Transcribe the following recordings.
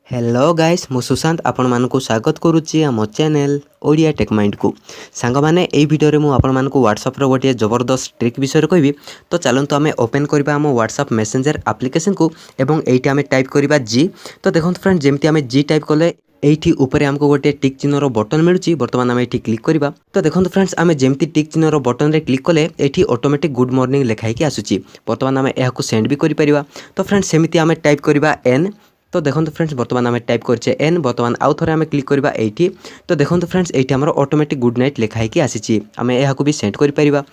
Hello guys मु सुशांत आपण मानकु स्वागत करुच्ची आम चैनल ओडिया टेक माइंड को सांग माने एई वीडियो रे मु आपण मानकु व्हाट्सएप रो गोटे जबरदस्त ट्रिक विषय कहबी। तो चलंतु आमे ओपन करबा आम व्हाट्सएप मेसेंजर एप्लिकेशन को एवं एठी आमे टाइप करबा जी। तो देखंतु फ्रेंड जेमती आमे जी टाइप कले एठी ऊपर हमको गोटे टिक चिन्ह रो बटन मिलुची। वर्तमान आमे एठी क्लिक करबा। तो देखंतु फ्रेंड्स आमे जेमती टिक चिन्ह रो बटन रे क्लिक कले एठी ऑटोमेटिक गुड मॉर्निंग लिखाई के आसुची। वर्तमान आमे एहा को सेंड भी करि परिबा। तो फ्रेंड्स सेमिति आमे टाइप करबा एन। तो देखो फ्रेंड्स वर्तमान आम टाइप करछे एन। वर्तमान आउ थरे आम क्लिक करबा एठी। तो देखो फ्रेंड्स एठी हमर ऑटोमेटिक गुड नाइट लिखाई के आसीची। आमे एहा को भी सेंड करि परिबा।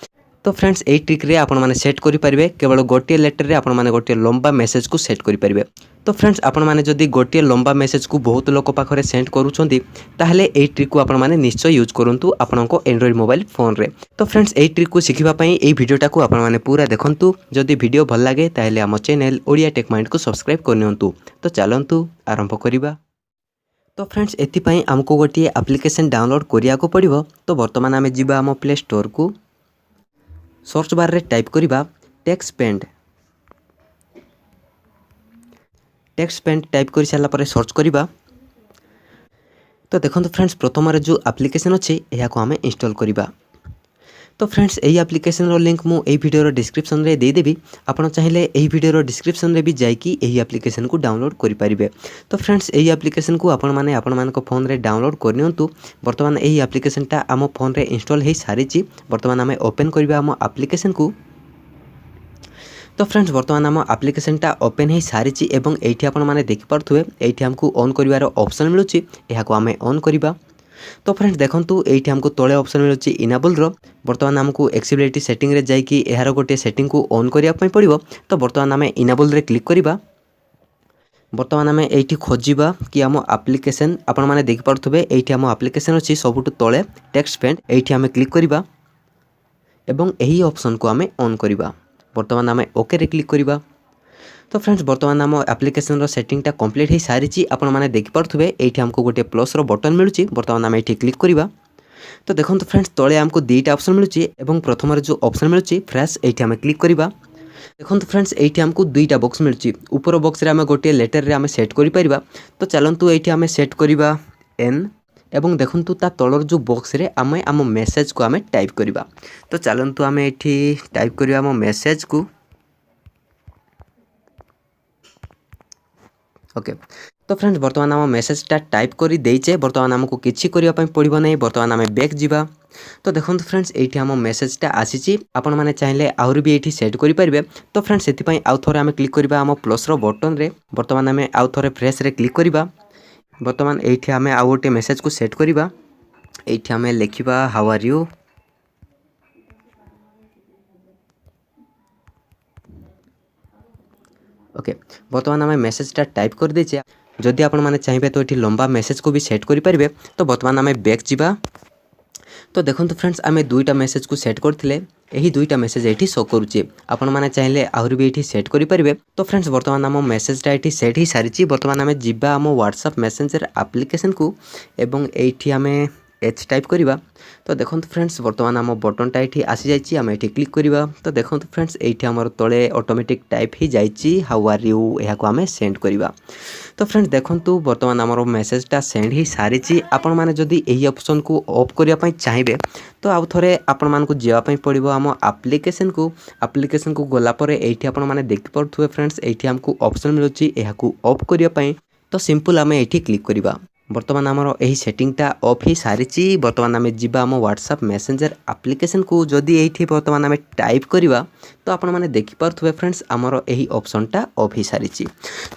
तो फ्रेंड्स एई ट्रिक रे आपण माने सेट करि परिबे केवल गोटे लेटर रे आपण माने गोटे लंबा मेसेज को सेट करि परिबे। तो फ्रेंड्स आपण माने जदी गोटे लंबा मेसेज को बहुत लोक पाखरे सेंड करूछंती ताहले एई ट्रिक को आपण माने निश्चय यूज करंतु आपनको एंड्रॉइड मोबाइल फोन रे। तो फ्रेंड्स एई ट्रिक को सिखिबा पई एई वीडियोटा को आपण माने पूरा देखंतु। जदी वीडियो भल लागे ताहले हम चैनल ओडिया टेक माइंड को सब्सक्राइब करनियंतु। तो चलंतु आरंभ करिबा। तो फ्रेंड्स एथि पई हमको गोटे एप्लिकेशन डाउनलोड करिया को पड़िबो। तो वर्तमान आमे जिबा हम प्ले स्टोर को सर्च बार रे टाइप करिबा टेक्स्ट पेंट टाइप कर सारा पर सर्च करिबा। तो देखो फ्रेंड्स प्रथम रे जो एप्लिकेशन अच्छे यह को आमे इंस्टॉल करिबा। तो फ्रेंड्स यही एप्लिकेशन रो लिंक मु एई वीडियो रो डिस्क्रिप्शन रे दे देबी। आपण चाहिले एई वीडियो रो डिस्क्रिप्शन रे भी जाइकी एही एप्लिकेशन को डाउनलोड करि परिबे। तो फ्रेंड्स एही एप्लिकेशन को आपण माने आपण मानको फोन रे डाउनलोड करनियंतु। वर्तमान एही एप्लिकेशन टा आम फोन रे इंस्टॉल हे सारिची। वर्तमान आमे ओपन करिबा आम एप्लिकेशन को। तो फ्रेंड्स वर्तमान आम एप्लिकेशन टा ओपन हे सारिची एवं एठी आपण माने देखि पारथुवे एठी हमकु ऑन करिवार ऑप्शन मिलुची। एहा को आमे ऑन करिबा। तो फ्रेंड्स देखंतु एठी हमको तळे ऑप्शन मिलुची इनेबल रो। वर्तमान हमकु एक्सेसिबिलिटी सेटिंग रे जाइकी एहार गोटे सेटिंग को ऑन करिया पई पड़िबो। तो वर्तमान आमे इनेबल रे क्लिक करिबा। वर्तमान आमे एठी खोजिबा कि आम एप्लिकेशन आपण माने देखि पारथुवे एठी आम एप्लिकेशन अछि सबुटु तळे टेक्स्ट पेंट। एठी आमे क्लिक करिबा एवं एही ऑप्शन को आमे ऑन करिबा। वर्तमान आमे ओके रे क्लिक करिबा। तो फ्रेंड्स वर्तमान आम एप्लिकेशन रो सेटिंग टा कंप्लीट हे सारिची। आपण माने देखि पारथुवे एठी हमको गोटे प्लस रो बटन मिलुची। वर्तमान आमे एठी क्लिक करिबा। तो देखंतु फ्रेंड्स तळे हमको दुईटा ऑप्शन मिलुची एवं प्रथम रे जो ऑप्शन मिलुची फ्रेश एठी आमे क्लिक करिबा। देखंतु फ्रेंड्स एठी हमको दुईटा बॉक्स मिलुची। ऊपर बॉक्स रे आमे गोटे लेटर रे आमे सेट करि परिबा। तो चलंतु एठी आमे सेट करिबा एन एवं देखंतु ता तळर जो बॉक्स रे आमे आम मेसेज को आमे टाइप करिबा। तो चलंतु आमे एठी टाइप करिबा आम मेसेज को। ओके तो फ्रेंड्स वर्तमान आम मेसेज टा टाइप करी देइचे। वर्तमान हमको किछि करिया पई पड़िबो नै। वर्तमान आमे बैक जिबा। तो देखंतु फ्रेंड्स एठी आम मेसेज टा आसीची। आपण माने चाहिले आउर भी एठी सेट करि परिबे। तो फ्रेंड्स एथि पई आउ थोरे आमे क्लिक करिबा आम प्लस रो बटन रे। वर्तमान आमे आउ थोरे फ्रेश रे क्लिक करिबा। वर्तमान एठी आमे आउ गोटे मेसेज को सेट करिबा। एठी आमे लिखिबा हाउ आर यू। ओके वर्तमान आम मेसेज टा टाइप कर देचे। जदि आपण माने चाहिबे तो एठी लंबा मेसेज को भी सेट करि परिबे। तो वर्तमान आम बैक जिबा। तो देखंतु फ्रेंड्स आमे दुईटा मेसेज को सेट करथिले एही दुईटा मेसेज एठी शो करूची। आपण माने चाहिले आहुर भी एठी सेट करि परिबे। तो फ्रेंड्स वर्तमान आम मेसेज टा एठी सेट ही सारिची। वर्तमान आमे जिबा आम व्हाट्सएप मेसेंजर एप्लिकेशन को एवं एठी आमे एच टाइप करिबा। तो देखंतु फ्रेंड्स वर्तमान आम बटन टा एठी आसी जाइची। आमे एठी क्लिक करिबा। तो देखंतु फ्रेंड्स एठी हमर तळे ऑटोमेटिक टाइप ही जाइची हाउ आर यू। एहा को आमे सेंड करिबा। तो फ्रेंड्स देखंतु वर्तमान हमर मेसेज टा सेंड ही सारिची। आपण माने जदी एही ऑप्शन को ऑफ करिया पई चाहिबे तो आउ थोरे आपण मान को जेवा पई पड़िबो आम एप्लिकेशन को गोला परे एठी आपण माने देखि पड़थुवे फ्रेंड्स एठी हमको ऑप्शन मिलुची एहा को ऑफ करिया पई। तो सिंपल आमे एठी क्लिक करिबा। वर्तमान आमर यही सेटिंग टा ऑफ ही सारिची। वर्तमान आमे जिबा आम व्हाट्सएप मेसेंजर एप्लिकेशन को जदी एठी वर्तमान आमे टाइप करिबा तो आपण माने देखि पारथुवे फ्रेंड्स आमर यही ऑप्शन टा ऑफ ही सारिची।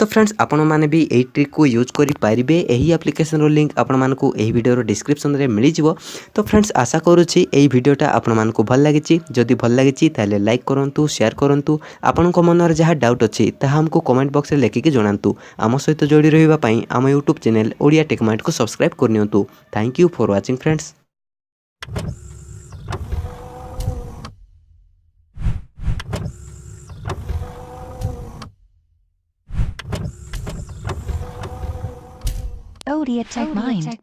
तो फ्रेंड्स आपण माने भी एही ट्रिक को यूज करि पारिबे। एही एप्लिकेशन रो लिंक आपण मानकु एही वीडियो रो डिस्क्रिप्शन रे मिलि जिवो। तो फ्रेंड्स आशा करूची एही वीडियोटा आपण मानकु भल लागिची। जदी भल लागिची ताले लाइक करंतु शेयर करंतु। आपनको मनर जहा डाउट अछि ताहा हमकु कमेंट बॉक्स रे लेखि के जणांतु। आम सहित जोड़ी रहिबा पई आम YouTube channel Odia tech mind को सब्सक्राइब करनियंतु। Thank you for watching friends. Odia Tech Mind.